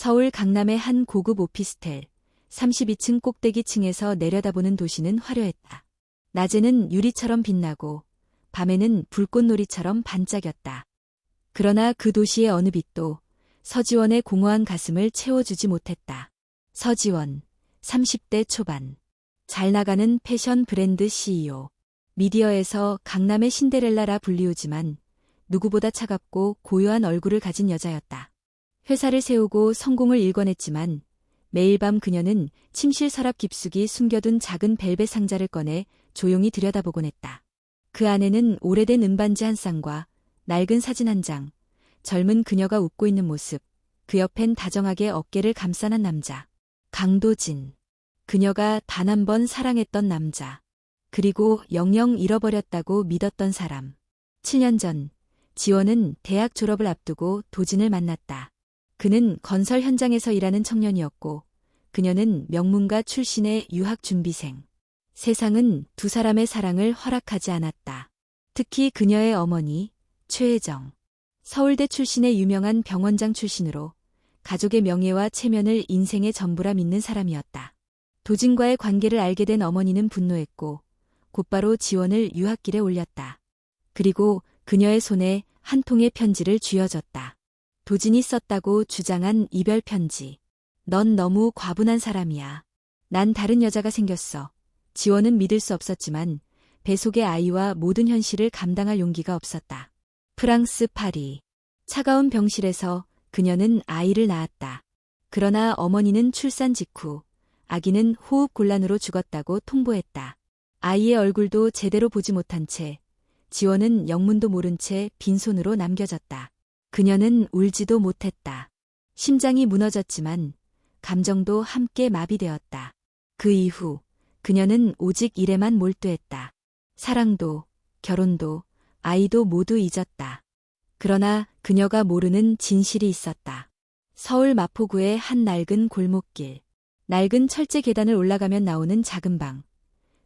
서울 강남의 한 고급 오피스텔 32층 꼭대기층에서 내려다보는 도시는 화려했다. 낮에는 유리처럼 빛나고 밤에는 불꽃놀이처럼 반짝였다. 그러나 그 도시의 어느 빛도 서지원의 공허한 가슴을 채워주지 못했다. 서지원, 30대 초반. 잘 나가는 패션 브랜드 CEO. 미디어에서 강남의 신데렐라라 불리우지만 누구보다 차갑고 고요한 얼굴을 가진 여자였다. 회사를 세우고 성공을 일궈냈지만 매일 밤 그녀는 침실 서랍 깊숙이 숨겨둔 작은 벨벳 상자를 꺼내 조용히 들여다보곤 했다. 그 안에는 오래된 은반지 한 쌍과 낡은 사진 한 장, 젊은 그녀가 웃고 있는 모습, 그 옆엔 다정하게 어깨를 감싼 한 남자. 강도진. 그녀가 단 한 번 사랑했던 남자. 그리고 영영 잃어버렸다고 믿었던 사람. 7년 전, 지원은 대학 졸업을 앞두고 도진을 만났다. 그는 건설 현장에서 일하는 청년이었고, 그녀는 명문가 출신의 유학 준비생. 세상은 두 사람의 사랑을 허락하지 않았다. 특히 그녀의 어머니, 최혜정. 서울대 출신의 유명한 병원장 출신으로 가족의 명예와 체면을 인생의 전부라 믿는 사람이었다. 도진과의 관계를 알게 된 어머니는 분노했고 곧바로 지원을 유학길에 올렸다. 그리고 그녀의 손에 한 통의 편지를 쥐어줬다. 도진이 썼다고 주장한 이별 편지. 넌 너무 과분한 사람이야. 난 다른 여자가 생겼어. 지원은 믿을 수 없었지만 배 속의 아이와 모든 현실을 감당할 용기가 없었다. 프랑스 파리. 차가운 병실에서 그녀는 아이를 낳았다. 그러나 어머니는 출산 직후 아기는 호흡곤란으로 죽었다고 통보했다. 아이의 얼굴도 제대로 보지 못한 채 지원은 영문도 모른 채 빈손으로 남겨졌다. 그녀는 울지도 못했다. 심장이 무너졌지만 감정도 함께 마비되었다. 그 이후 그녀는 오직 일에만 몰두했다. 사랑도, 결혼도, 아이도 모두 잊었다. 그러나 그녀가 모르는 진실이 있었다. 서울 마포구의 한 낡은 골목길. 낡은 철제 계단을 올라가면 나오는 작은 방.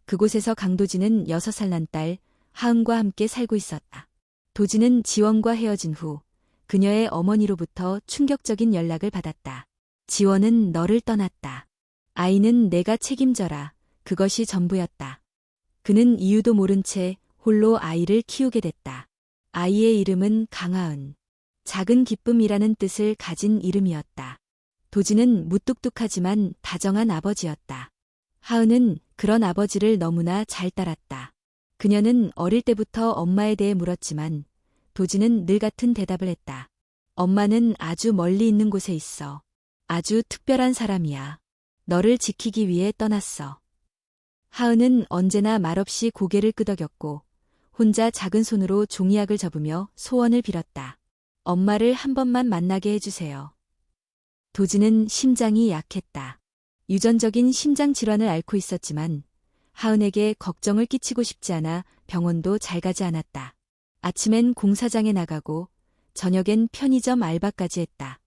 그곳에서 강도진은 6살 난 딸 하은과 함께 살고 있었다. 도진은 지원과 헤어진 후 그녀의 어머니로부터 충격적인 연락을 받았다. 지원은 너를 떠났다. 아이는 내가 책임져라. 그것이 전부였다. 그는 이유도 모른 채 홀로 아이를 키우게 됐다. 아이의 이름은 강하은. 작은 기쁨이라는 뜻을 가진 이름이었다. 도진은 무뚝뚝하지만 다정한 아버지였다. 하은은 그런 아버지를 너무나 잘 따랐다. 그녀는 어릴 때부터 엄마에 대해 물었지만 도진은 늘 같은 대답을 했다. 엄마는 아주 멀리 있는 곳에 있어. 아주 특별한 사람이야. 너를 지키기 위해 떠났어. 하은은 언제나 말없이 고개를 끄덕였고 혼자 작은 손으로 종이약을 접으며 소원을 빌었다. 엄마를 한 번만 만나게 해주세요. 도진은 심장이 약했다. 유전적인 심장 질환을 앓고 있었지만 하은에게 걱정을 끼치고 싶지 않아 병원도 잘 가지 않았다. 아침엔 공사장에 나가고 저녁엔 편의점 알바까지 했다.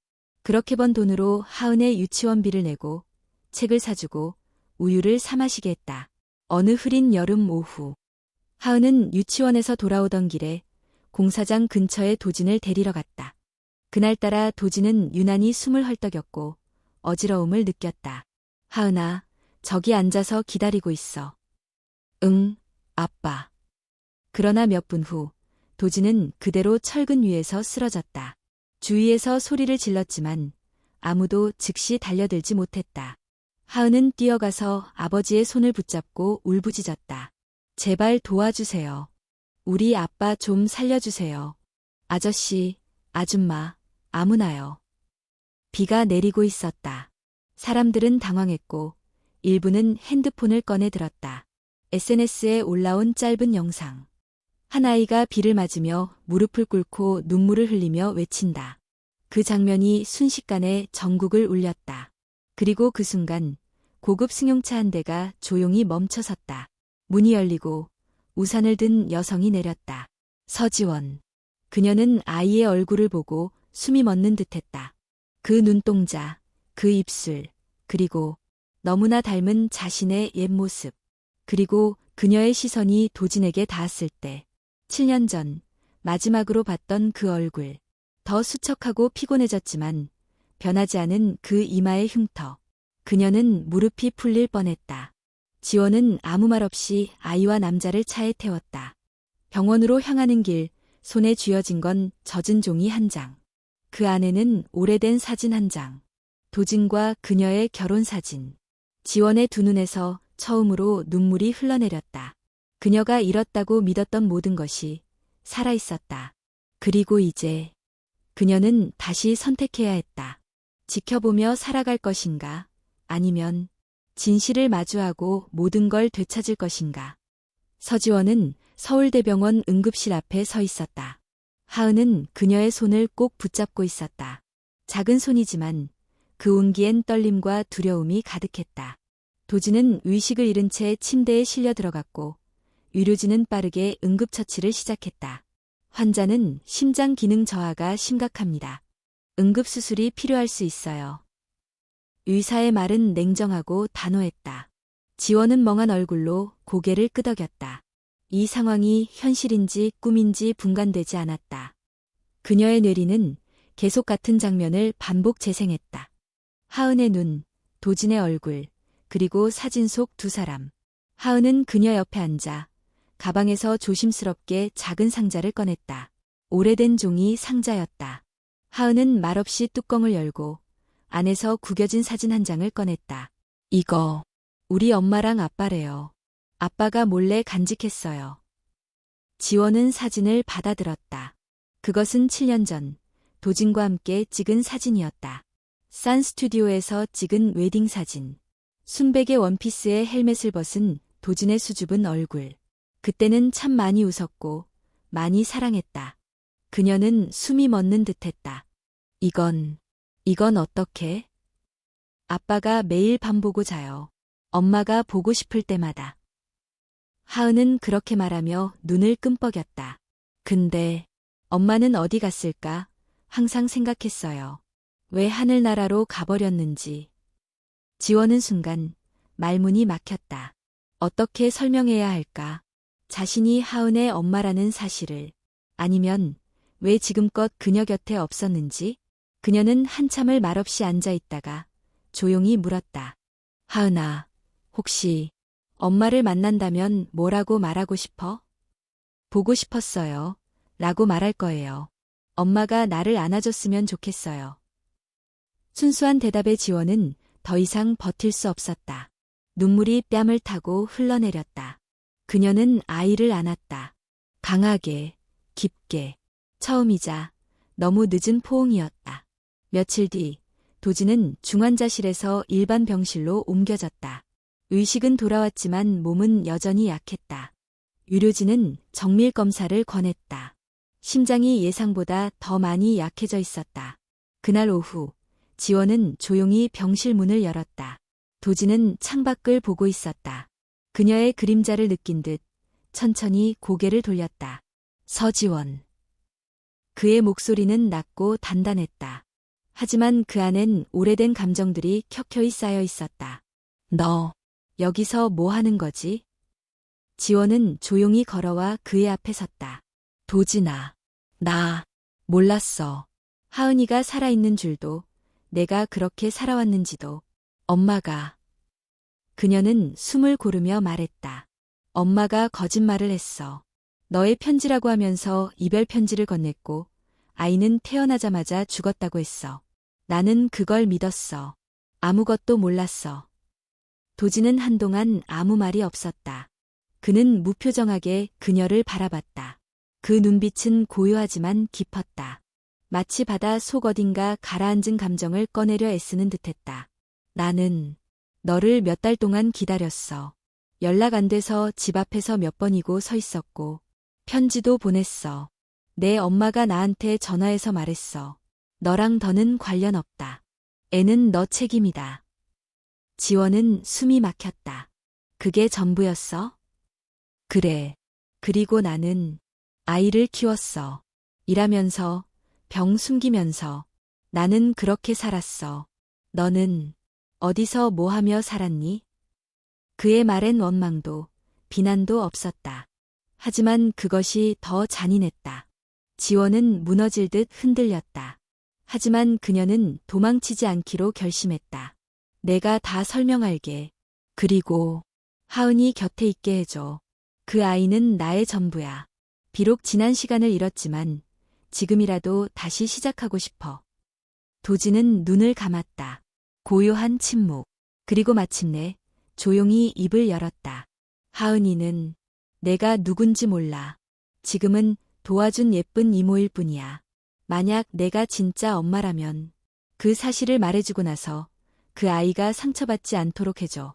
그렇게 번 돈으로 하은의 유치원비를 내고 책을 사주고 우유를 사 마시게 했다. 어느 흐린 여름 오후. 하은은 유치원에서 돌아오던 길에 공사장 근처에 도진을 데리러 갔다. 그날따라 도진은 유난히 숨을 헐떡였고 어지러움을 느꼈다. 하은아, 저기 앉아서 기다리고 있어. 응, 아빠. 그러나 몇 분 후 도진은 그대로 철근 위에서 쓰러졌다. 주위에서 소리를 질렀지만 아무도 즉시 달려들지 못했다. 하은은 뛰어가서 아버지의 손을 붙잡고 울부짖었다. 제발 도와주세요. 우리 아빠 좀 살려주세요. 아저씨, 아줌마, 아무나요. 비가 내리고 있었다. 사람들은 당황했고 일부는 핸드폰을 꺼내 들었다. SNS에 올라온 짧은 영상. 한 아이가 비를 맞으며 무릎을 꿇고 눈물을 흘리며 외친다. 그 장면이 순식간에 전국을 울렸다. 그리고 그 순간 고급 승용차 한 대가 조용히 멈춰섰다. 문이 열리고 우산을 든 여성이 내렸다. 서지원. 그녀는 아이의 얼굴을 보고 숨이 멎는 듯했다. 그 눈동자, 그 입술, 그리고 너무나 닮은 자신의 옛 모습. 그리고 그녀의 시선이 도진에게 닿았을 때 7년 전 마지막으로 봤던 그 얼굴. 더 수척하고 피곤해졌지만 변하지 않은 그 이마의 흉터. 그녀는 무릎이 풀릴 뻔했다. 지원은 아무 말 없이 아이와 남자를 차에 태웠다. 병원으로 향하는 길, 손에 쥐어진 건 젖은 종이 한 장. 그 안에는 오래된 사진 한 장. 도진과 그녀의 결혼 사진. 지원의 두 눈에서 처음으로 눈물이 흘러내렸다. 그녀가 잃었다고 믿었던 모든 것이 살아있었다. 그리고 이제 그녀는 다시 선택해야 했다. 지켜보며 살아갈 것인가? 아니면 진실을 마주하고 모든 걸 되찾을 것인가? 서지원은 서울대병원 응급실 앞에 서 있었다. 하은은 그녀의 손을 꼭 붙잡고 있었다. 작은 손이지만 그 온기엔 떨림과 두려움이 가득했다. 도진은 의식을 잃은 채 침대에 실려 들어갔고 의료진은 빠르게 응급처치를 시작했다. 환자는 심장 기능 저하가 심각합니다. 응급수술이 필요할 수 있어요. 의사의 말은 냉정하고 단호했다. 지원은 멍한 얼굴로 고개를 끄덕였다. 이 상황이 현실인지 꿈인지 분간되지 않았다. 그녀의 뇌리는 계속 같은 장면을 반복 재생했다. 하은의 눈, 도진의 얼굴, 그리고 사진 속 두 사람. 하은은 그녀 옆에 앉아 가방에서 조심스럽게 작은 상자를 꺼냈다. 오래된 종이 상자였다. 하은은 말없이 뚜껑을 열고 안에서 구겨진 사진 한 장을 꺼냈다. 이거 우리 엄마랑 아빠래요. 아빠가 몰래 간직했어요. 지원은 사진을 받아들었다. 그것은 7년 전 도진과 함께 찍은 사진이었다. 산 스튜디오에서 찍은 웨딩 사진. 순백의 원피스에 헬멧을 벗은 도진의 수줍은 얼굴. 그때는 참 많이 웃었고 많이 사랑했다. 그녀는 숨이 멎는 듯했다. 이건 어떻게? 아빠가 매일 밤 보고 자요. 엄마가 보고 싶을 때마다. 하은은 그렇게 말하며 눈을 끔뻑였다. 근데 엄마는 어디 갔을까? 항상 생각했어요. 왜 하늘나라로 가버렸는지. 지원은 순간 말문이 막혔다. 어떻게 설명해야 할까? 자신이 하은의 엄마라는 사실을. 아니면 왜 지금껏 그녀 곁에 없었는지? 그녀는 한참을 말없이 앉아 있다가 조용히 물었다. 하은아, 혹시 엄마를 만난다면 뭐라고 말하고 싶어? 보고 싶었어요. 라고 말할 거예요. 엄마가 나를 안아줬으면 좋겠어요. 순수한 대답의 지원은 더 이상 버틸 수 없었다. 눈물이 뺨을 타고 흘러내렸다. 그녀는 아이를 안았다. 강하게, 깊게. 처음이자 너무 늦은 포옹이었다. 며칠 뒤 도진은 중환자실에서 일반 병실로 옮겨졌다. 의식은 돌아왔지만 몸은 여전히 약했다. 의료진은 정밀 검사를 권했다. 심장이 예상보다 더 많이 약해져 있었다. 그날 오후 지원은 조용히 병실 문을 열었다. 도진은 창밖을 보고 있었다. 그녀의 그림자를 느낀 듯 천천히 고개를 돌렸다. 서지원. 그의 목소리는 낮고 단단했다. 하지만 그 안엔 오래된 감정들이 켜켜이 쌓여 있었다. 너, 여기서 뭐 하는 거지? 지원은 조용히 걸어와 그의 앞에 섰다. 도진아, 나 몰랐어. 하은이가 살아있는 줄도, 내가 그렇게 살아왔는지도, 엄마가. 그녀는 숨을 고르며 말했다. 엄마가 거짓말을 했어. 너의 편지라고 하면서 이별 편지를 건넸고 아이는 태어나자마자 죽었다고 했어. 나는 그걸 믿었어. 아무것도 몰랐어. 도진은 한동안 아무 말이 없었다. 그는 무표정하게 그녀를 바라봤다. 그 눈빛은 고요하지만 깊었다. 마치 바다 속 어딘가 가라앉은 감정을 꺼내려 애쓰는 듯했다. 나는 너를 몇 달 동안 기다렸어. 연락 안 돼서 집 앞에서 몇 번이고 서 있었고 편지도 보냈어. 내 엄마가 나한테 전화해서 말했어. 너랑 더는 관련 없다. 애는 너 책임이다. 지원은 숨이 막혔다. 그게 전부였어? 그래. 그리고 나는 아이를 키웠어. 일하면서, 병 숨기면서. 나는 그렇게 살았어. 너는 어디서 뭐 하며 살았니? 그의 말엔 원망도, 비난도 없었다. 하지만 그것이 더 잔인했다. 지원은 무너질 듯 흔들렸다. 하지만 그녀는 도망치지 않기로 결심했다. 내가 다 설명할게. 그리고 하은이 곁에 있게 해줘. 그 아이는 나의 전부야. 비록 지난 시간을 잃었지만 지금이라도 다시 시작하고 싶어. 도진은 눈을 감았다. 고요한 침묵. 그리고 마침내 조용히 입을 열었다. 하은이는 내가 누군지 몰라. 지금은 도와준 예쁜 이모일 뿐이야. 만약 내가 진짜 엄마라면 그 사실을 말해주고 나서 그 아이가 상처받지 않도록 해줘.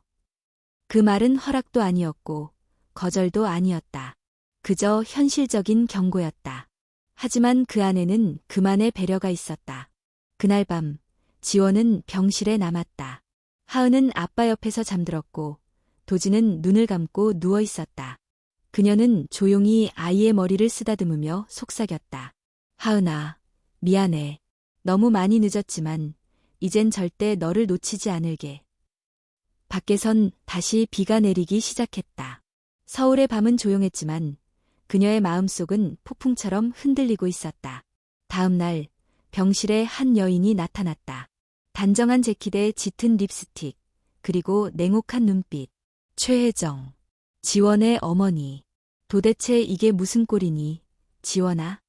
그 말은 허락도 아니었고 거절도 아니었다. 그저 현실적인 경고였다. 하지만 그 안에는 그만의 배려가 있었다. 그날 밤 지원은 병실에 남았다. 하은은 아빠 옆에서 잠들었고 도진은 눈을 감고 누워 있었다. 그녀는 조용히 아이의 머리를 쓰다듬으며 속삭였다. 하은아, 미안해. 너무 많이 늦었지만 이젠 절대 너를 놓치지 않을게. 밖에선 다시 비가 내리기 시작했다. 서울의 밤은 조용했지만 그녀의 마음속은 폭풍처럼 흔들리고 있었다. 다음 날 병실에 한 여인이 나타났다. 단정한 재킷에 짙은 립스틱, 그리고 냉혹한 눈빛. 최혜정, 지원의 어머니. 도대체 이게 무슨 꼴이니, 지원아?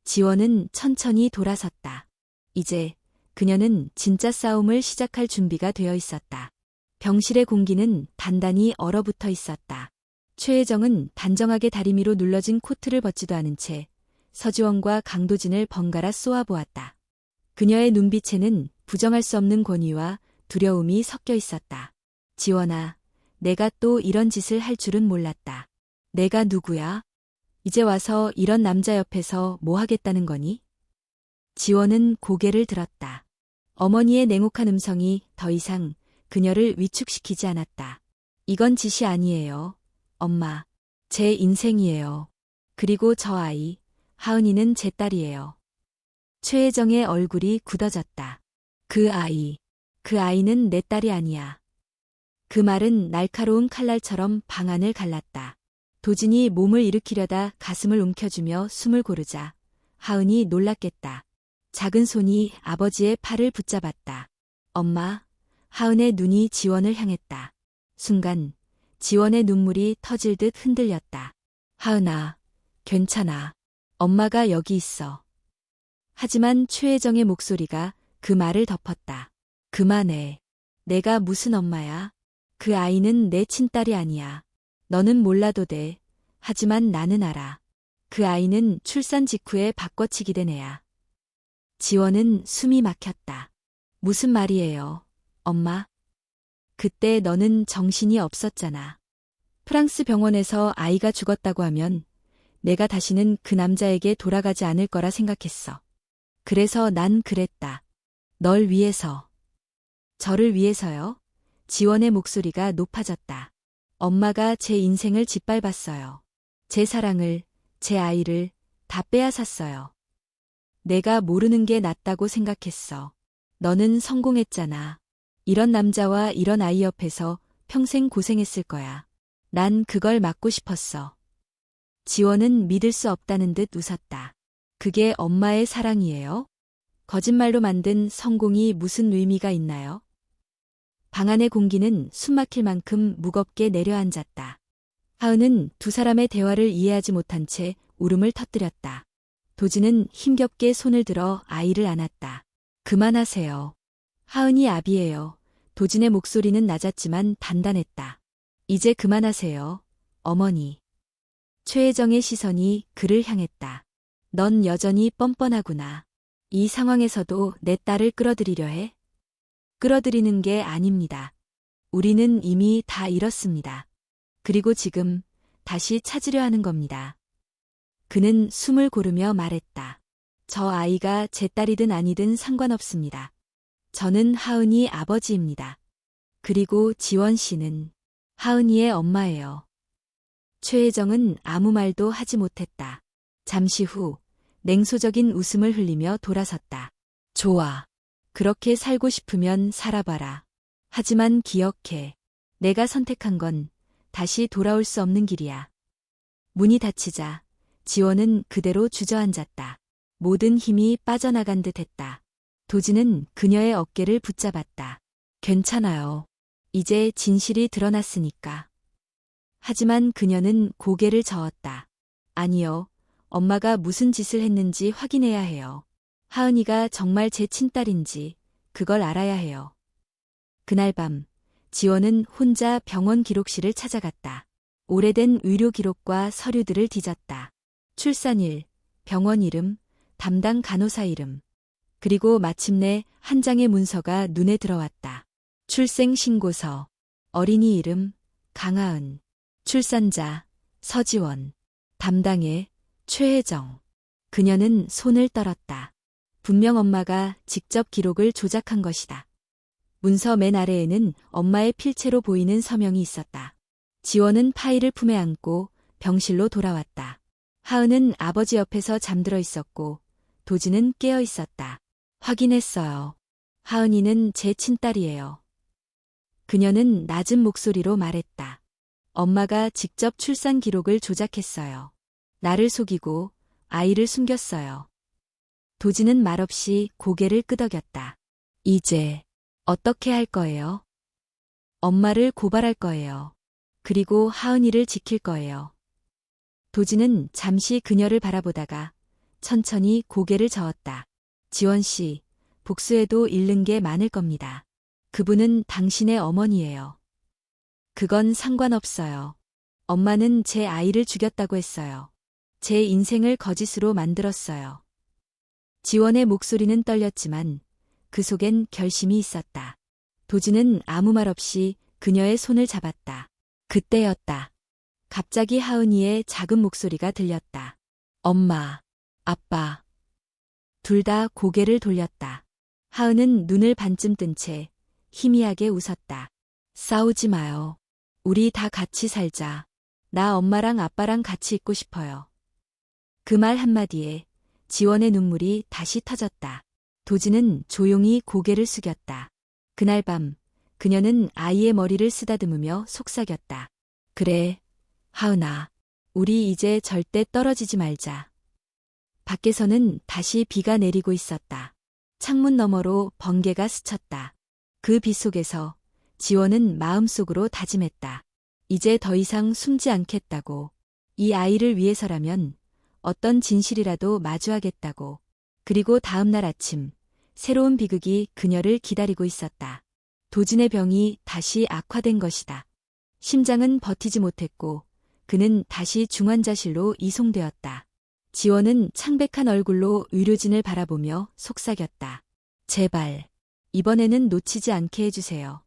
지원은 천천히 돌아섰다. 이제 그녀는 진짜 싸움을 시작할 준비가 되어 있었다. 병실의 공기는 단단히 얼어붙어 있었다. 최혜정은 단정하게 다리미로 눌러진 코트를 벗지도 않은 채 서지원과 강도진을 번갈아 쏘아보았다. 그녀의 눈빛에는 부정할 수 없는 권위와 두려움이 섞여 있었다. 지원아, 내가 또 이런 짓을 할 줄은 몰랐다. 내가 누구야? 이제 와서 이런 남자 옆에서 뭐 하겠다는 거니? 지원은 고개를 들었다. 어머니의 냉혹한 음성이 더 이상 그녀를 위축시키지 않았다. 이건 짓이 아니에요. 엄마, 제 인생이에요. 그리고 저 아이, 하은이는 제 딸이에요. 최혜정의 얼굴이 굳어졌다. 그 아이는 내 딸이 아니야. 그 말은 날카로운 칼날처럼 방안을 갈랐다. 도진이 몸을 일으키려다 가슴을 움켜쥐며 숨을 고르자 하은이 놀랐겠다. 작은 손이 아버지의 팔을 붙잡았다. 엄마, 하은의 눈이 지원을 향했다. 순간 지원의 눈물이 터질 듯 흔들렸다. 하은아, 괜찮아. 엄마가 여기 있어. 하지만 최혜정의 목소리가 그 말을 덮었다. 그만해. 내가 무슨 엄마야? 그 아이는 내 친딸이 아니야. 너는 몰라도 돼. 하지만 나는 알아. 그 아이는 출산 직후에 바꿔치기 된 애야. 지원은 숨이 막혔다. 무슨 말이에요, 엄마? 그때 너는 정신이 없었잖아. 프랑스 병원에서 아이가 죽었다고 하면 내가 다시는 그 남자에게 돌아가지 않을 거라 생각했어. 그래서 난 그랬다. 널 위해서. 저를 위해서요? 지원의 목소리가 높아졌다. 엄마가 제 인생을 짓밟았어요. 제 사랑을, 제 아이를 다 빼앗았어요. 내가 모르는 게 낫다고 생각했어. 너는 성공했잖아. 이런 남자와 이런 아이 옆에서 평생 고생했을 거야. 난 그걸 막고 싶었어. 지원은 믿을 수 없다는 듯 웃었다. 그게 엄마의 사랑이에요? 거짓말로 만든 성공이 무슨 의미가 있나요? 방 안의 공기는 숨막힐 만큼 무겁게 내려앉았다. 하은은 두 사람의 대화를 이해하지 못한 채 울음을 터뜨렸다. 도진은 힘겹게 손을 들어 아이를 안았다. 그만하세요. 하은이 아비예요. 도진의 목소리는 낮았지만 단단했다. 이제 그만하세요, 어머니. 최혜정의 시선이 그를 향했다. 넌 여전히 뻔뻔하구나. 이 상황에서도 내 딸을 끌어들이려 해? 끌어들이는 게 아닙니다. 우리는 이미 다 잃었습니다. 그리고 지금 다시 찾으려 하는 겁니다. 그는 숨을 고르며 말했다. 저 아이가 제 딸이든 아니든 상관없습니다. 저는 하은이 아버지입니다. 그리고 지원 씨는 하은이의 엄마예요. 최혜정은 아무 말도 하지 못했다. 잠시 후 냉소적인 웃음을 흘리며 돌아섰다. 좋아. 그렇게 살고 싶으면 살아봐라. 하지만 기억해. 내가 선택한 건 다시 돌아올 수 없는 길이야. 문이 닫히자 지원은 그대로 주저앉았다. 모든 힘이 빠져나간 듯 했다. 도진은 그녀의 어깨를 붙잡았다. 괜찮아요. 이제 진실이 드러났으니까. 하지만 그녀는 고개를 저었다. 아니요. 엄마가 무슨 짓을 했는지 확인해야 해요. 하은이가 정말 제 친딸인지 그걸 알아야 해요. 그날 밤 지원은 혼자 병원 기록실을 찾아갔다. 오래된 의료 기록과 서류들을 뒤졌다. 출산일, 병원 이름, 담당 간호사 이름. 그리고 마침내 한 장의 문서가 눈에 들어왔다. 출생 신고서, 어린이 이름, 강하은, 출산자, 서지원, 담당의 최혜정. 그녀는 손을 떨었다. 분명 엄마가 직접 기록을 조작한 것이다. 문서 맨 아래에는 엄마의 필체로 보이는 서명이 있었다. 지원은 파일을 품에 안고 병실로 돌아왔다. 하은은 아버지 옆에서 잠들어 있었고 도진은 깨어 있었다. 확인했어요. 하은이는 제 친딸이에요. 그녀는 낮은 목소리로 말했다. 엄마가 직접 출산 기록을 조작했어요. 나를 속이고 아이를 숨겼어요. 도진은 말없이 고개를 끄덕였다. 이제 어떻게 할 거예요? 엄마를 고발할 거예요. 그리고 하은이를 지킬 거예요. 도진은 잠시 그녀를 바라보다가 천천히 고개를 저었다. 지원 씨, 복수해도 잃는 게 많을 겁니다. 그분은 당신의 어머니예요. 그건 상관없어요. 엄마는 제 아이를 죽였다고 했어요. 제 인생을 거짓으로 만들었어요. 지원의 목소리는 떨렸지만 그 속엔 결심이 있었다. 도진은 아무 말 없이 그녀의 손을 잡았다. 그때였다. 갑자기 하은이의 작은 목소리가 들렸다. 엄마, 아빠. 둘 다 고개를 돌렸다. 하은은 눈을 반쯤 뜬 채 희미하게 웃었다. 싸우지 마요. 우리 다 같이 살자. 나 엄마랑 아빠랑 같이 있고 싶어요. 그 말 한마디에 지원의 눈물이 다시 터졌다. 도진은 조용히 고개를 숙였다. 그날 밤 그녀는 아이의 머리를 쓰다듬으며 속삭였다. 그래, 하은아. 우리 이제 절대 떨어지지 말자. 밖에서는 다시 비가 내리고 있었다. 창문 너머로 번개가 스쳤다. 그 비 속에서 지원은 마음속으로 다짐했다. 이제 더 이상 숨지 않겠다고. 이 아이를 위해서라면 어떤 진실이라도 마주하겠다고. 그리고 다음 날 아침 새로운 비극이 그녀를 기다리고 있었다. 도진의 병이 다시 악화된 것이다. 심장은 버티지 못했고 그는 다시 중환자실로 이송되었다. 지원은 창백한 얼굴로 의료진을 바라보며 속삭였다. 제발, 이번에는 놓치지 않게 해주세요.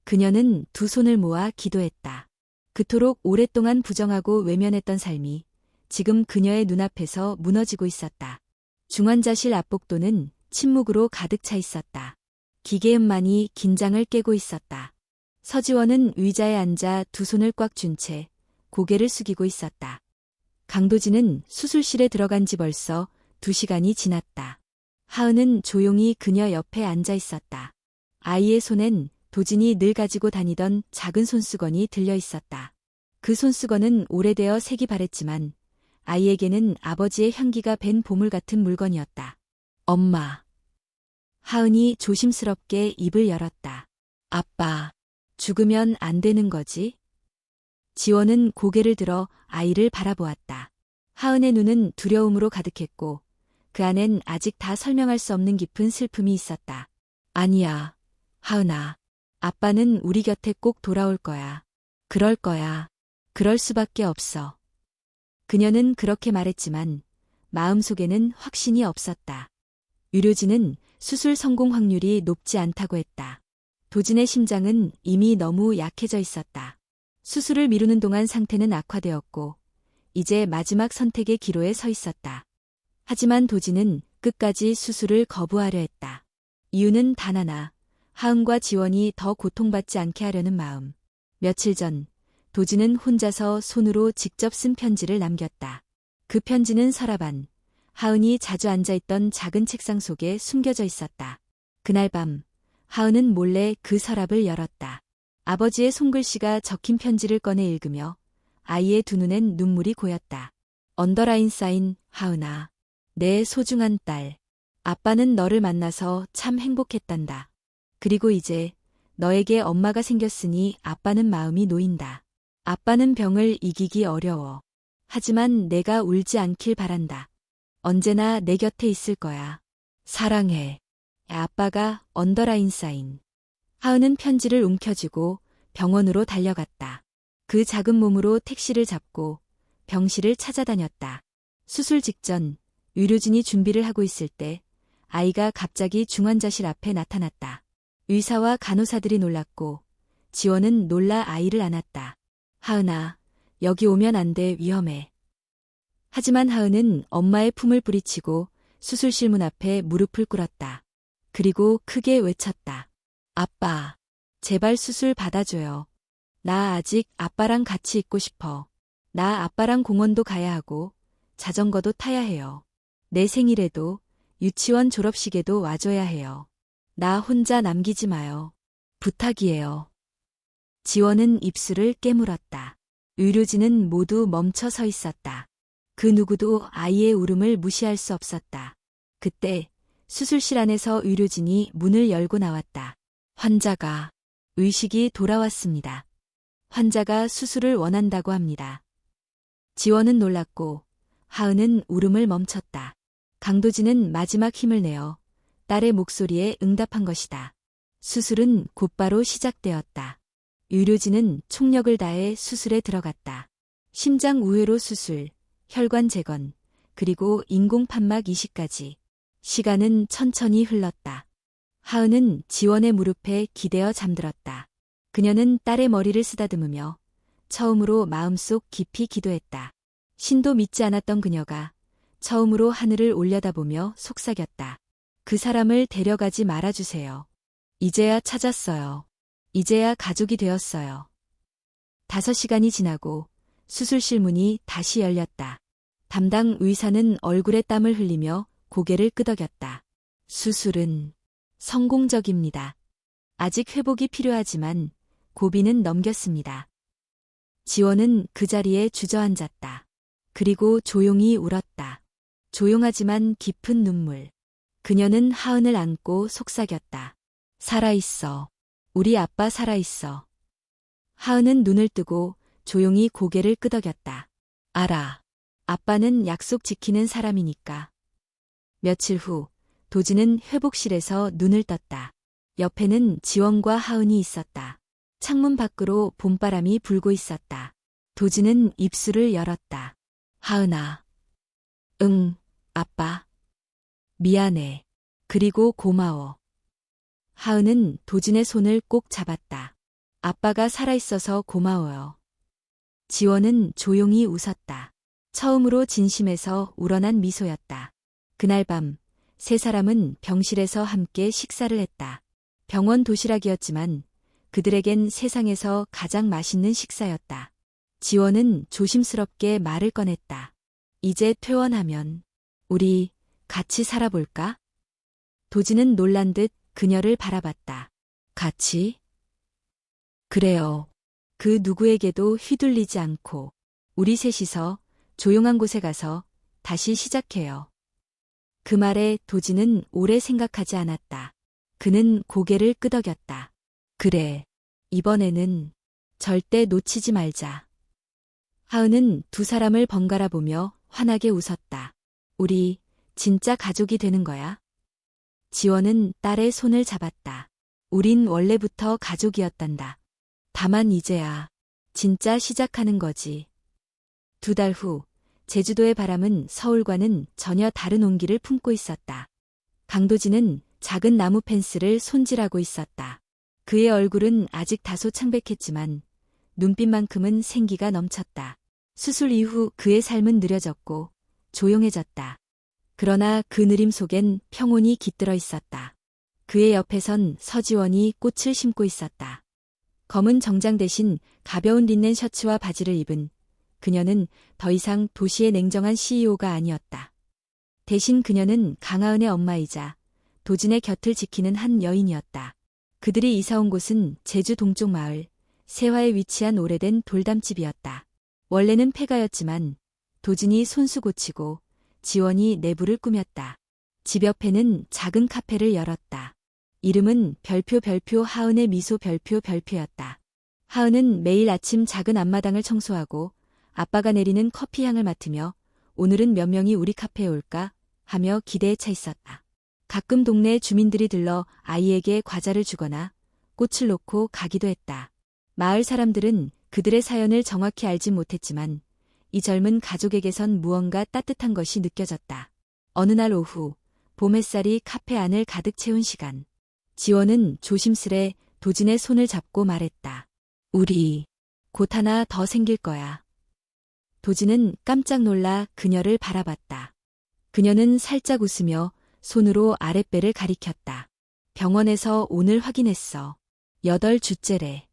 그녀는 두 손을 모아 기도했다. 그토록 오랫동안 부정하고 외면했던 삶이 지금 그녀의 눈앞에서 무너지고 있었다. 중환자실 앞복도는 침묵으로 가득 차 있었다. 기계음만이 긴장을 깨고 있었다. 서지원은 의자에 앉아 두 손을 꽉 쥔 채 고개를 숙이고 있었다. 강도진은 수술실에 들어간 지 벌써 2시간이 지났다. 하은은 조용히 그녀 옆에 앉아 있었다. 아이의 손엔 도진이 늘 가지고 다니던 작은 손수건이 들려 있었다. 그 손수건은 오래되어 색이 바랬지만 아이에게는 아버지의 향기가 밴 보물 같은 물건이었다. 엄마. 하은이 조심스럽게 입을 열었다. 아빠, 죽으면 안 되는 거지? 지원은 고개를 들어 아이를 바라보았다. 하은의 눈은 두려움으로 가득했고 그 안엔 아직 다 설명할 수 없는 깊은 슬픔이 있었다. 아니야, 하은아. 아빠는 우리 곁에 꼭 돌아올 거야. 그럴 거야. 그럴 수밖에 없어. 그녀는 그렇게 말했지만 마음속에는 확신이 없었다. 의료진은 수술 성공 확률이 높지 않다고 했다. 도진의 심장은 이미 너무 약해져 있었다. 수술을 미루는 동안 상태는 악화되었고 이제 마지막 선택의 기로에 서 있었다. 하지만 도진은 끝까지 수술을 거부하려 했다. 이유는 단 하나, 하은과 지원이 더 고통받지 않게 하려는 마음. 며칠 전 도진은 혼자서 손으로 직접 쓴 편지를 남겼다. 그 편지는 서랍 안, 하은이 자주 앉아있던 작은 책상 속에 숨겨져 있었다. 그날 밤 하은은 몰래 그 서랍을 열었다. 아버지의 손글씨가 적힌 편지를 꺼내 읽으며 아이의 두 눈엔 눈물이 고였다. 언더라인 사인, 하은아. 내 소중한 딸. 아빠는 너를 만나서 참 행복했단다. 그리고 이제 너에게 엄마가 생겼으니 아빠는 마음이 놓인다. 아빠는 병을 이기기 어려워. 하지만 내가 울지 않길 바란다. 언제나 내 곁에 있을 거야. 사랑해. 아빠가 언더라인 사인. 하은은 편지를 움켜쥐고 병원으로 달려갔다. 그 작은 몸으로 택시를 잡고 병실을 찾아다녔다. 수술 직전 의료진이 준비를 하고 있을 때 아이가 갑자기 중환자실 앞에 나타났다. 의사와 간호사들이 놀랐고 지원은 놀라 아이를 안았다. 하은아, 여기 오면 안 돼, 위험해. 하지만 하은은 엄마의 품을 뿌리치고 수술실 문 앞에 무릎을 꿇었다. 그리고 크게 외쳤다. 아빠, 제발 수술 받아줘요. 나 아직 아빠랑 같이 있고 싶어. 나 아빠랑 공원도 가야 하고 자전거도 타야 해요. 내 생일에도 유치원 졸업식에도 와줘야 해요. 나 혼자 남기지 마요. 부탁이에요. 지원은 입술을 깨물었다. 의료진은 모두 멈춰 서 있었다. 그 누구도 아이의 울음을 무시할 수 없었다. 그때 수술실 안에서 의료진이 문을 열고 나왔다. 환자가 의식이 돌아왔습니다. 환자가 수술을 원한다고 합니다. 지원은 놀랐고 하은은 울음을 멈췄다. 강도진은 마지막 힘을 내어 딸의 목소리에 응답한 것이다. 수술은 곧바로 시작되었다. 의료진은 총력을 다해 수술에 들어갔다. 심장 우회로 수술, 혈관 재건, 그리고 인공 판막 이식까지. 시간은 천천히 흘렀다. 하은은 지원의 무릎에 기대어 잠들었다. 그녀는 딸의 머리를 쓰다듬으며 처음으로 마음속 깊이 기도했다. 신도 믿지 않았던 그녀가 처음으로 하늘을 올려다보며 속삭였다. 그 사람을 데려가지 말아주세요. 이제야 찾았어요. 이제야 가족이 되었어요. 5시간이 지나고 수술실 문이 다시 열렸다. 담당 의사는 얼굴에 땀을 흘리며 고개를 끄덕였다. 수술은 성공적입니다. 아직 회복이 필요하지만 고비는 넘겼습니다. 지원은 그 자리에 주저앉았다. 그리고 조용히 울었다. 조용하지만 깊은 눈물. 그녀는 하은을 안고 속삭였다. 살아있어. 우리 아빠 살아있어. 하은은 눈을 뜨고 조용히 고개를 끄덕였다. 알아. 아빠는 약속 지키는 사람이니까. 며칠 후 도진은 회복실에서 눈을 떴다. 옆에는 지원과 하은이 있었다. 창문 밖으로 봄바람이 불고 있었다. 도진은 입술을 열었다. 하은아. 응, 아빠. 미안해. 그리고 고마워. 하은은 도진의 손을 꼭 잡았다. 아빠가 살아있어서 고마워요. 지원은 조용히 웃었다. 처음으로 진심에서 우러난 미소였다. 그날 밤, 세 사람은 병실에서 함께 식사를 했다. 병원 도시락이었지만 그들에겐 세상에서 가장 맛있는 식사였다. 지원은 조심스럽게 말을 꺼냈다. 이제 퇴원하면 우리 같이 살아볼까? 도진은 놀란 듯 그녀를 바라봤다. 같이? 그래요. 그 누구에게도 휘둘리지 않고 우리 셋이서 조용한 곳에 가서 다시 시작해요. 그 말에 도진은 오래 생각하지 않았다. 그는 고개를 끄덕였다. 그래. 이번에는 절대 놓치지 말자. 하은은 두 사람을 번갈아 보며 환하게 웃었다. 우리 진짜 가족이 되는 거야? 지원은 딸의 손을 잡았다. 우린 원래부터 가족이었단다. 다만 이제야 진짜 시작하는 거지. 2달 후 제주도의 바람은 서울과는 전혀 다른 온기를 품고 있었다. 강도진은 작은 나무 펜스를 손질하고 있었다. 그의 얼굴은 아직 다소 창백했지만 눈빛만큼은 생기가 넘쳤다. 수술 이후 그의 삶은 느려졌고 조용해졌다. 그러나 그 느림 속엔 평온이 깃들어 있었다. 그의 옆에선 서지원이 꽃을 심고 있었다. 검은 정장 대신 가벼운 린넨 셔츠와 바지를 입은 그녀는 더 이상 도시의 냉정한 CEO가 아니었다. 대신 그녀는 강하은의 엄마이자 도진의 곁을 지키는 한 여인이었다. 그들이 이사 온 곳은 제주 동쪽 마을 세화에 위치한 오래된 돌담집이었다. 원래는 폐가였지만 도진이 손수 고치고 지원이 내부를 꾸몄다. 집 옆에는 작은 카페를 열었다. 이름은 별표 하은의 미소 별표였다. 하은은 매일 아침 작은 앞마당을 청소하고 아빠가 내리는 커피 향을 맡으며 오늘은 몇 명이 우리 카페에 올까 하며 기대에 차 있었다. 가끔 동네 주민들이 들러 아이에게 과자를 주거나 꽃을 놓고 가기도 했다. 마을 사람들은 그들의 사연을 정확히 알진 못했지만 이 젊은 가족에게선 무언가 따뜻한 것이 느껴졌다. 어느 날 오후 봄 햇살이 카페 안을 가득 채운 시간. 지원은 조심스레 도진의 손을 잡고 말했다. 우리 곧 하나 더 생길 거야. 도진은 깜짝 놀라 그녀를 바라봤다. 그녀는 살짝 웃으며 손으로 아랫배를 가리켰다. 병원에서 오늘 확인했어. 8주째래.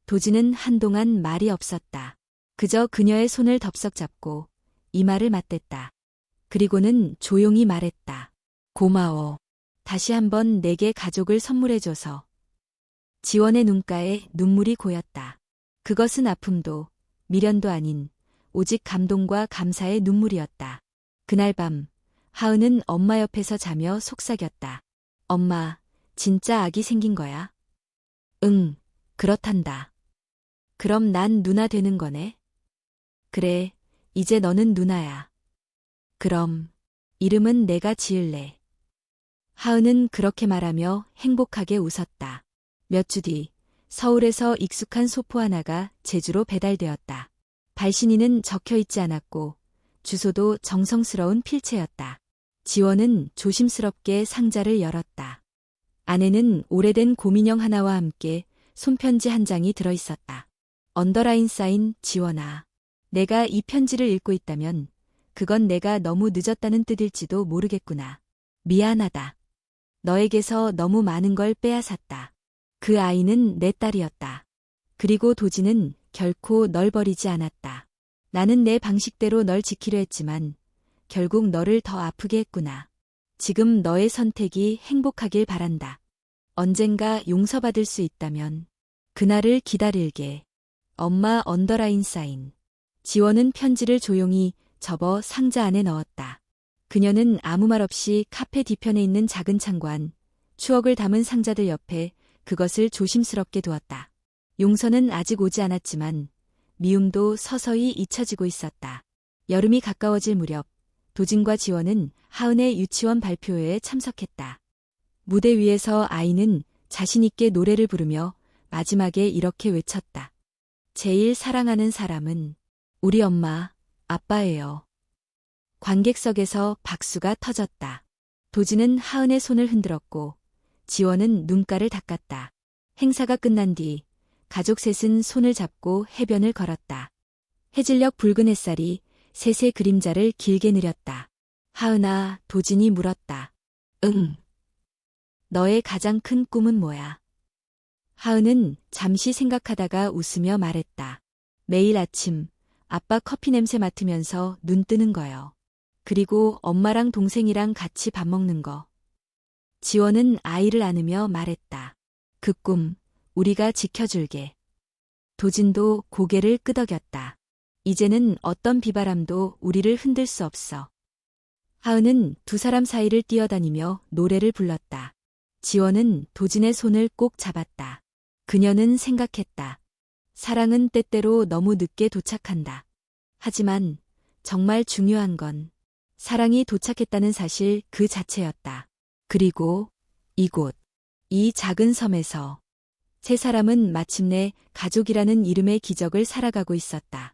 도진은 한동안 말이 없었다. 그저 그녀의 손을 덥석 잡고 이마를 맞댔다. 그리고는 조용히 말했다. 고마워. 다시 한번 내게 가족을 선물해줘서. 지원의 눈가에 눈물이 고였다. 그것은 아픔도 미련도 아닌 오직 감동과 감사의 눈물이었다. 그날 밤 하은은 엄마 옆에서 자며 속삭였다. 엄마, 진짜 아기 생긴 거야? 응, 그렇단다. 그럼 난 누나 되는 거네? 그래, 이제 너는 누나야. 그럼 이름은 내가 지을래. 하은은 그렇게 말하며 행복하게 웃었다. 몇 주 뒤 서울에서 익숙한 소포 하나가 제주로 배달되었다. 발신인은 적혀있지 않았고 주소도 정성스러운 필체였다. 지원은 조심스럽게 상자를 열었다. 안에는 오래된 곰인형 하나와 함께 손편지 한 장이 들어있었다. 언더라인 사인 지원아. 내가 이 편지를 읽고 있다면 그건 내가 너무 늦었다는 뜻일지도 모르겠구나. 미안하다. 너에게서 너무 많은 걸 빼앗았다. 그 아이는 내 딸이었다. 그리고 도진은 결코 널 버리지 않았다. 나는 내 방식대로 널 지키려 했지만 결국 너를 더 아프게 했구나. 지금 너의 선택이 행복하길 바란다. 언젠가 용서받을 수 있다면 그날을 기다릴게. 엄마 언더라인 사인. 지원은 편지를 조용히 접어 상자 안에 넣었다. 그녀는 아무 말 없이 카페 뒤편에 있는 작은 창고 안, 추억을 담은 상자들 옆에 그것을 조심스럽게 두었다. 용서는 아직 오지 않았지만 미움도 서서히 잊혀지고 있었다. 여름이 가까워질 무렵 도진과 지원은 하은의 유치원 발표회에 참석했다. 무대 위에서 아이는 자신 있게 노래를 부르며 마지막에 이렇게 외쳤다. 제일 사랑하는 사람은 우리 엄마, 아빠예요. 관객석에서 박수가 터졌다. 도진은 하은의 손을 흔들었고 지원은 눈가를 닦았다. 행사가 끝난 뒤 가족 셋은 손을 잡고 해변을 걸었다. 해질녘 붉은 햇살이 셋의 그림자를 길게 느렸다. 하은아, 도진이 물었다. 응. 너의 가장 큰 꿈은 뭐야? 하은은 잠시 생각하다가 웃으며 말했다. 매일 아침 아빠 커피 냄새 맡으면서 눈 뜨는 거요. 그리고 엄마랑 동생이랑 같이 밥 먹는 거. 지원은 아이를 안으며 말했다. 그 꿈, 우리가 지켜줄게. 도진도 고개를 끄덕였다. 이제는 어떤 비바람도 우리를 흔들 수 없어. 하은은 두 사람 사이를 뛰어다니며 노래를 불렀다. 지원은 도진의 손을 꼭 잡았다. 그녀는 생각했다. 사랑은 때때로 너무 늦게 도착한다. 하지만 정말 중요한 건 사랑이 도착했다는 사실 그 자체였다. 그리고 이곳, 이 작은 섬에서 세 사람은 마침내 가족이라는 이름의 기적을 살아가고 있었다.